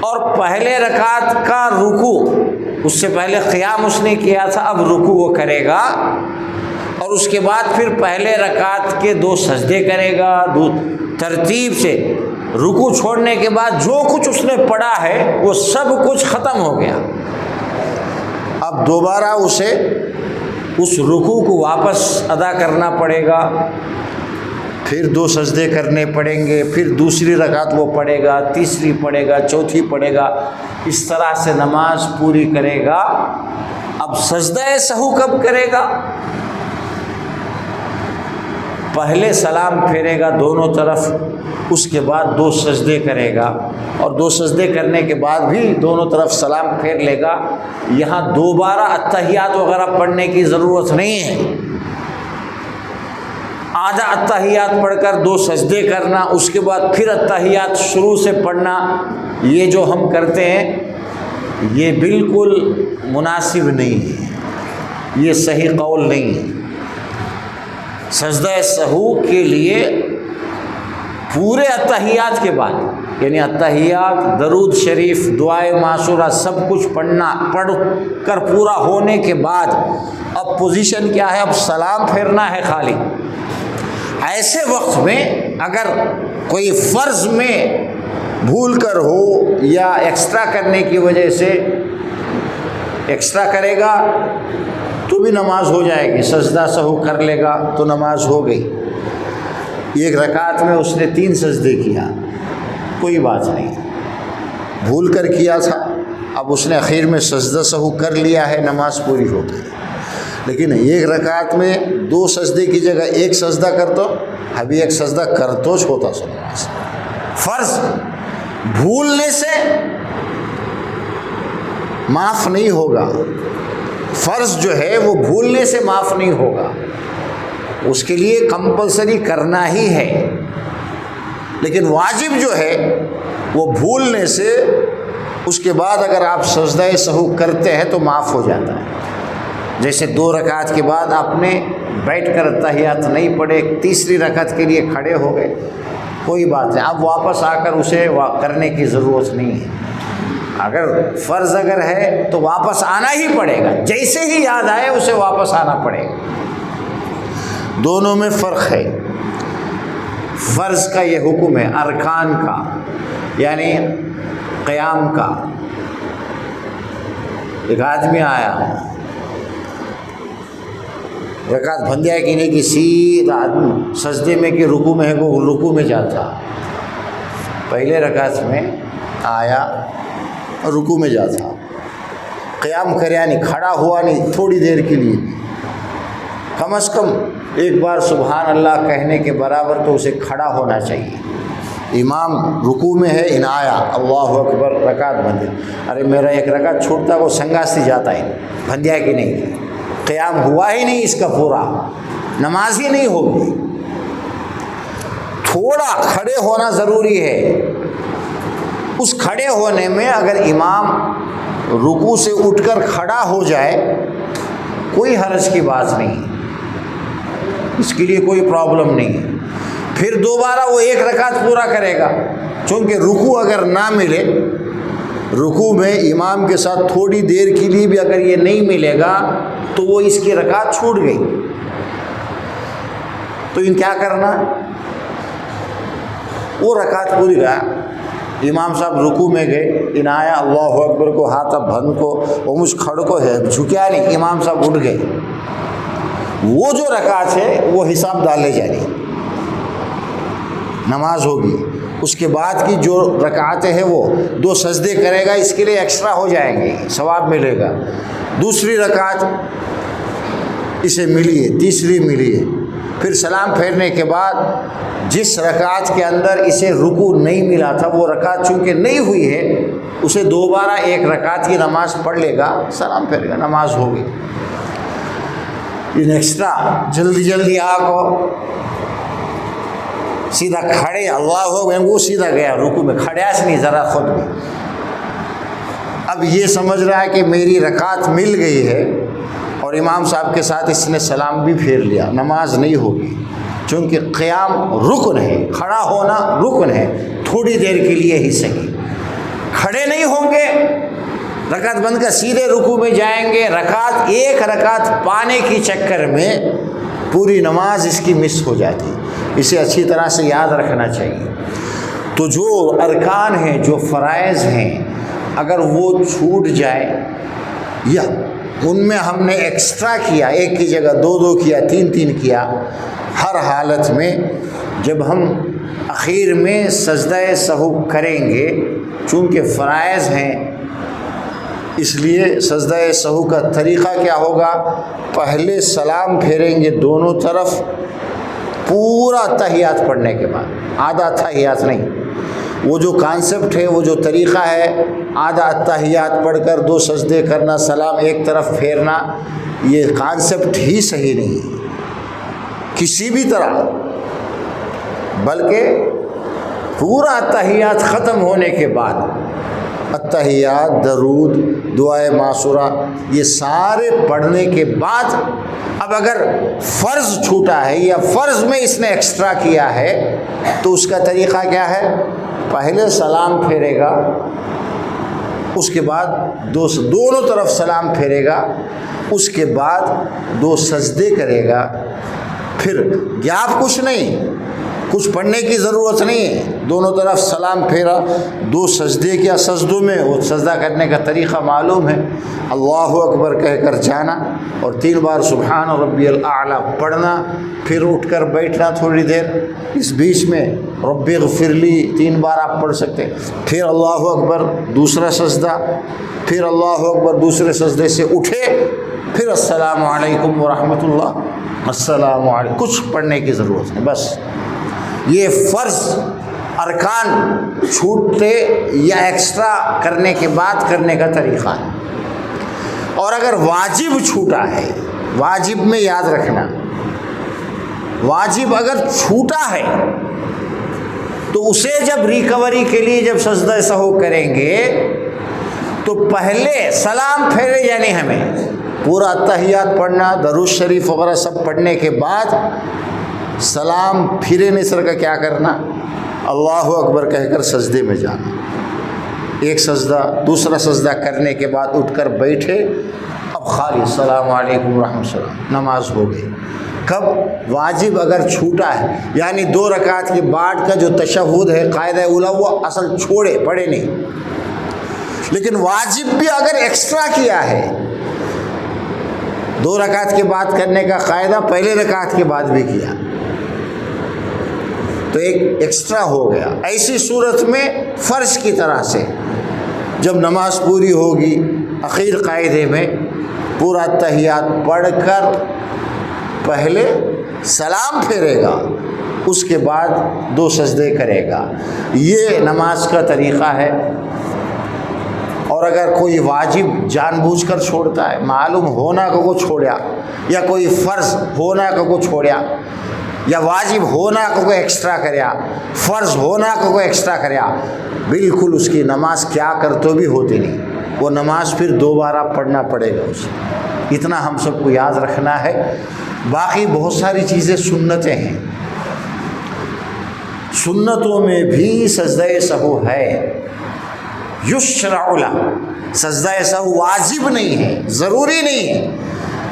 اور پہلے رکعت کا رکوع، اس سے پہلے قیام اس نے کیا تھا، اب رکوع وہ کرے گا، اور اس کے بعد پھر پہلے رکعت کے دو سجدے کرے گا، ترتیب سے۔ رکوع چھوڑنے کے بعد جو کچھ اس نے پڑھا ہے وہ سب کچھ ختم ہو گیا، اب دوبارہ اسے اس رکوع کو واپس ادا کرنا پڑے گا، پھر دو سجدے کرنے پڑیں گے، پھر دوسری رکعت وہ پڑھے گا، تیسری پڑھے گا، چوتھی پڑھے گا، اس طرح سے نماز پوری کرے گا۔ اب سجدہ سہو کب کرے گا؟ پہلے سلام پھیرے گا دونوں طرف، اس کے بعد دو سجدے کرے گا، اور دو سجدے کرنے کے بعد بھی دونوں طرف سلام پھیر لے گا۔ یہاں دوبارہ اتحیات وغیرہ پڑھنے کی ضرورت نہیں ہے، آدھا اتحیات پڑھ کر دو سجدے کرنا، اس کے بعد پھر اتحیات شروع سے پڑھنا، یہ جو ہم کرتے ہیں یہ بالکل مناسب نہیں ہے، یہ صحیح قول نہیں ہے۔ سجدہ سہو کے لیے پورے اتحیات کے بعد، یعنی اتحیات، درود شریف، دعائے معصورہ سب کچھ پڑھ کر پورا ہونے کے بعد اب پوزیشن کیا ہے؟ اب سلام پھیرنا ہے خالی۔ ایسے وقت میں اگر کوئی فرض میں بھول کر ہو یا ایکسٹرا کرنے کی وجہ سے ایکسٹرا کرے گا تو بھی نماز ہو جائے گی، سجدہ سہو کر لے گا تو نماز ہو گئی۔ ایک رکعت میں اس نے 3 سجدے کیا، کوئی بات نہیں، بھول کر کیا تھا، اب اس نے اخیر میں سجدہ سہو کر لیا ہے، نماز پوری ہو گئی۔ لیکن ایک رکعت میں 2 سجدے کی جگہ 1 سجدہ کر تو، ابھی 1 سجدہ کر تو چھوٹا سا نماز، فرض بھولنے سے معاف نہیں ہوگا، فرض جو ہے وہ بھولنے سے معاف نہیں ہوگا، اس کے لیے کمپلسری کرنا ہی ہے۔ لیکن واجب جو ہے وہ بھولنے سے، اس کے بعد اگر آپ سجدہ سہو کرتے ہیں تو معاف ہو جاتا ہے۔ جیسے 2 رکعت کے بعد آپ نے بیٹھ کر تحیات نہیں پڑھے، تیسری رکعت کے لیے کھڑے ہو گئے، کوئی بات نہیں، اب واپس آ کر اسے کرنے کی ضرورت نہیں ہے۔ اگر فرض اگر ہے تو واپس آنا ہی پڑے گا، جیسے ہی یاد آئے اسے واپس آنا پڑے گا۔ دونوں میں فرق ہے۔ فرض کا یہ حکم ہے، ارکان کا یعنی قیام کا۔ ایک آدمی آیا، رکعت بندیا کی نہیں کہ سیدھا آدمی سجدے میں کہ رکوع میں ہے، وہ رکوع میں جاتا، پہلے رکعت میں آیا، رکوع میں جاتا، قیام کریا نہیں، کھڑا ہوا نہیں تھوڑی دیر کے لیے، کم از کم ایک بار سبحان اللہ کہنے کے برابر تو اسے کھڑا ہونا چاہیے۔ امام رکوع میں ہے، ان آیا اللہ اکبر، رکعت بندی، ارے میرا ایک رکعت چھوٹتا وہ سنگاسی جاتا ہے، بندیا کی نہیں، قیام ہوا ہی نہیں اس کا پورا، نماز ہی نہیں ہوگی۔ تھوڑا کھڑے ہونا ضروری ہے، اس کھڑے ہونے میں اگر امام رکوع سے اٹھ کر کھڑا ہو جائے کوئی حرج کی بات نہیں، اس کے لیے کوئی پرابلم نہیں ہے، پھر دوبارہ وہ ایک رکعت پورا کرے گا، چونکہ رکوع اگر نہ ملے، رکوع میں امام کے ساتھ تھوڑی دیر کے لیے بھی اگر یہ نہیں ملے گا تو وہ اس کی رکعت چھوٹ گئی، تو ان کیا کرنا، وہ رکعت پوری گیا۔ امام صاحب رکوع میں گئے، ان آیا اللہ اکبر کو ہاتھ بند کو وہ مجھ کھڑ کو ہے جھکیا نہیں، امام صاحب اٹھ گئے، وہ جو رکعت ہے وہ حساب ڈالے جانی، نماز ہوگی۔ اس کے بعد کی جو رکعتیں ہیں وہ 2 سجدے کرے گا، اس کے لیے ایکسٹرا ہو جائیں گے، ثواب ملے گا۔ دوسری رکعت اسے ملی ہے، تیسری ملی ہے، پھر سلام پھیرنے کے بعد جس رکعت کے اندر اسے رکوع نہیں ملا تھا وہ رکعت چونکہ نہیں ہوئی ہے، اسے دوبارہ ایک رکعت کی نماز پڑھ لے گا، سلام پھیرے گا، نماز ہوگی۔ ان ایکسٹرا جلدی آ کو سیدھا کھڑے اللہ ہو گئے، وہ سیدھا گیا رکوع میں، کھڑیاس نہیں ذرا خود بھی، اب یہ سمجھ رہا ہے کہ میری رکعت مل گئی ہے اور امام صاحب کے ساتھ اس نے سلام بھی پھیر لیا، نماز نہیں ہوگی، چونکہ قیام رکن ہے، کھڑا ہونا رکن ہے، تھوڑی دیر کے لیے ہی صحیح، کھڑے نہیں ہوں گے، رکعت بند کر سیدھے رکوع میں جائیں گے، ایک رکعت پانے کی چکر میں پوری نماز اس کی مس ہو جاتی، اسے اچھی طرح سے یاد رکھنا چاہیے۔ تو جو ارکان ہیں، جو فرائض ہیں، اگر وہ چھوٹ جائے یا ان میں ہم نے ایکسٹرا کیا، ایک کی جگہ 2 کیا، 3 کیا، ہر حالت میں جب ہم اخیر میں سجدہ سہو کریں گے، چونکہ فرائض ہیں اس لیے سجدہ سہو کا طریقہ کیا ہوگا، پہلے سلام پھیریں گے دونوں طرف، پورا تحیات پڑھنے کے بعد، آدھا تحیات نہیں، وہ جو کانسیپٹ ہے، وہ جو طریقہ ہے، آدھا تحیات پڑھ کر 2 سجدے کرنا، سلام ایک طرف پھیرنا، یہ کانسیپٹ ہی صحیح نہیں ہے کسی بھی طرح، بلکہ پورا تحیات ختم ہونے کے بعد التحیات، درود، دعائے معصورہ، یہ سارے پڑھنے کے بعد اب اگر فرض چھوٹا ہے یا فرض میں اس نے ایکسٹرا کیا ہے تو اس کا طریقہ کیا ہے، پہلے سلام پھیرے گا، اس کے بعد دونوں طرف سلام پھیرے گا، اس کے بعد 2 سجدے کرے گا، پھر گیپ کچھ نہیں، کچھ پڑھنے کی ضرورت نہیں ہے، دونوں طرف سلام پھیرا، 2 سجدے کیا، سجدوں میں وہ سجدہ کرنے کا طریقہ معلوم ہے، اللہ اکبر کہہ کر جانا اور 3 بار سبحان ربی الاعلیٰ پڑھنا، پھر اٹھ کر بیٹھنا تھوڑی دیر، اس بیچ میں رب اغفر لی 3 بار آپ پڑھ سکتے، پھر اللہ اکبر دوسرا سجدہ، پھر اللہ اکبر دوسرے سجدے سے اٹھے، پھر السلام علیکم ورحمۃ اللہ، السلام علیکم، کچھ پڑھنے کی ضرورت نہیں، بس یہ فرض ارکان چھوٹتے یا ایکسٹرا کرنے کے بعد کرنے کا طریقہ ہے۔ اور اگر واجب چھوٹا ہے، واجب میں یاد رکھنا، واجب اگر چھوٹا ہے تو اسے جب ریکوری کے لیے جب سجدہ سہو کریں گے تو پہلے سلام پھیرے، یعنی ہمیں پورا تحیات پڑھنا، درود شریف وغیرہ سب پڑھنے کے بعد سلام پھرے نہیں سر کا کیا کرنا، اللہ اکبر کہہ کر سجدے میں جانا، ایک سجدہ، دوسرا سجدہ کرنے کے بعد اٹھ کر بیٹھے، اب خالی السلام علیکم ورحمۃ اللہ، نماز ہو گئی۔ کب واجب اگر چھوٹا ہے، یعنی 2 رکعت کے بعد کا جو تشہد ہے قاعدہ اولیٰ وہ اصل چھوڑے، پڑھے نہیں، لیکن واجب بھی اگر ایکسٹرا کیا ہے، 2 رکعت کے بعد کرنے کا قاعدہ پہلے رکعت کے بعد بھی کیا، تو ایک ایکسٹرا ہو گیا۔ ایسی صورت میں فرض کی طرح سے جب نماز پوری ہوگی اخیر قاعدے میں پورا تحیات پڑھ کر پہلے سلام پھیرے گا، اس کے بعد 2 سجدے کرے گا۔ یہ نماز کا طریقہ ہے۔ اور اگر کوئی واجب جان بوجھ کر چھوڑتا ہے، معلوم ہونا کو چھوڑیا، یا کوئی فرض ہونا کو چھوڑیا، یا واجب ہونا کو ایکسٹرا کریا، فرض ہونا کو ایکسٹرا کریا، بالکل اس کی نماز کیا کر تو بھی ہوتی نہیں، وہ نماز پھر دوبارہ پڑھنا پڑے گا اسے۔ اتنا ہم سب کو یاد رکھنا ہے۔ باقی بہت ساری چیزیں سنتیں ہیں، سنتوں میں بھی سجدہ سہو ہے، یشرع لہ، سجدہ سہو واجب نہیں ہے، ضروری نہیں ہے،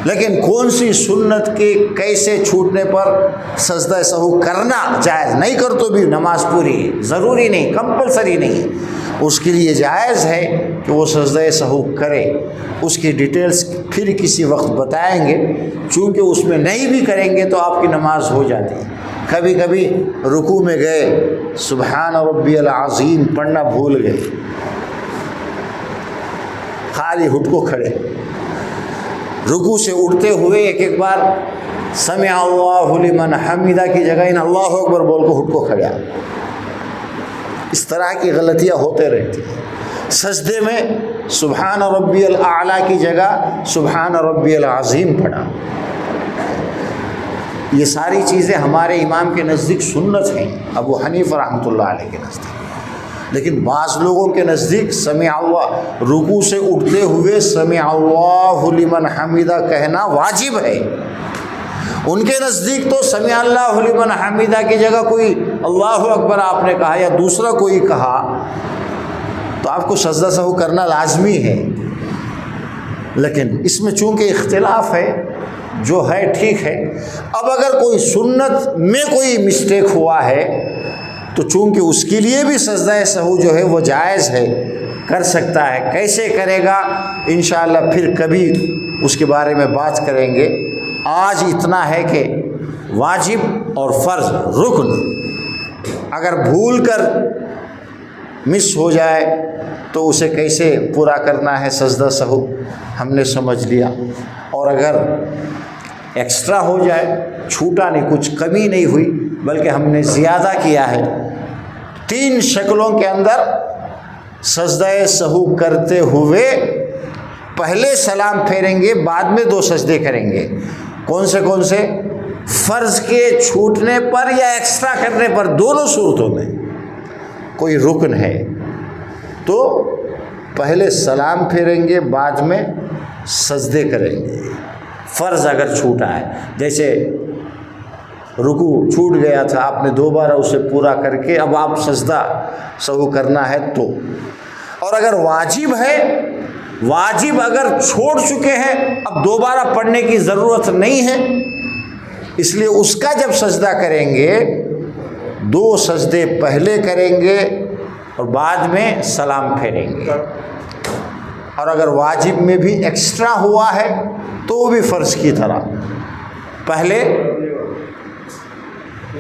لیکن کون سی سنت کے کیسے چھوٹنے پر سجدہ سہو کرنا جائز، نہیں کر تو بھی نماز پوری ہے، ضروری نہیں، کمپلسری نہیں ہے، اس کے لیے جائز ہے کہ وہ سجدہ سہو کرے۔ اس کی ڈیٹیلز پھر کسی وقت بتائیں گے، چونکہ اس میں نہیں بھی کریں گے تو آپ کی نماز ہو جاتی ہے۔ کبھی کبھی رکوع میں گئے سبحان ربی العظیم پڑھنا بھول گئے، خالی ہٹ کو کھڑے، رکوع سے اٹھتے ہوئے ایک بار سمع اللہ لمن حمیدہ کی جگہ ان اللہ اکبر بول کو ہٹ کو کھڑا۔ اس طرح کی غلطیاں ہوتے رہتی ہیں۔ سجدے میں سبحان ربی الاعلیٰ کی جگہ سبحان ربی العظیم پڑھا۔ یہ ساری چیزیں ہمارے امام کے نزدیک سنت ہیں، ابو حنیفہ رحمۃ اللہ علیہ کے نزدیک، لیکن بعض لوگوں کے نزدیک سمع اللہ، رکوع سے اٹھتے ہوئے سمع اللہ لمن حمیدہ کہنا واجب ہے۔ ان کے نزدیک تو سمع اللہ لمن حمیدہ کی جگہ کوئی اللہ اکبر آپ نے کہا یا دوسرا کوئی کہا تو آپ کو سجدہ سہو کرنا لازمی ہے، لیکن اس میں چونکہ اختلاف ہے، جو ہے ٹھیک ہے۔ اب اگر کوئی سنت میں کوئی مسٹیک ہوا ہے تو چونکہ اس کے لیے بھی سجدہ سہو جو ہے وہ جائز ہے، کر سکتا ہے۔ کیسے کرے گا انشاءاللہ پھر کبھی اس کے بارے میں بات کریں گے۔ آج اتنا ہے کہ واجب اور فرض رکن اگر بھول کر مس ہو جائے تو اسے کیسے پورا کرنا ہے سجدہ سہو ہم نے سمجھ لیا، اور اگر ایکسٹرا ہو جائے، چھوٹا نہیں، کچھ کمی نہیں ہوئی بلکہ ہم نے زیادہ کیا ہے، 3 شکلوں کے اندر سجدہ سہو کرتے ہوئے پہلے سلام پھیریں گے، بعد میں 2 سجدے کریں گے۔ کون سے؟ فرض کے چھوٹنے پر یا ایکسٹرا کرنے پر، دونوں صورتوں میں۔ کوئی رکن ہے تو پہلے سلام پھیریں گے، بعد میں سجدے کریں گے۔ فرض اگر چھوٹا ہے، جیسے رکوع چھوٹ گیا تھا، آپ نے دوبارہ اسے پورا کر کے اب آپ سجدہ سہو کرنا ہے تو، اور اگر واجب ہے، واجب اگر چھوڑ چکے ہیں اب دوبارہ پڑھنے کی ضرورت نہیں ہے، اس لیے اس کا جب سجدہ کریں گے 2 سجدے پہلے کریں گے اور بعد میں سلام پھیریں گے۔ اور اگر واجب میں بھی ایکسٹرا ہوا ہے تو وہ بھی فرض کی طرح پہلے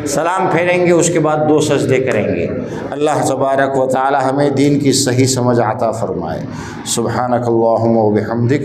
سلام پھیریں گے، اس کے بعد 2 سجدے کریں گے۔ اللہ تبارک و تعالی ہمیں دین کی صحیح سمجھ عطا فرمائے۔ سبحانک اللہم و بحمدک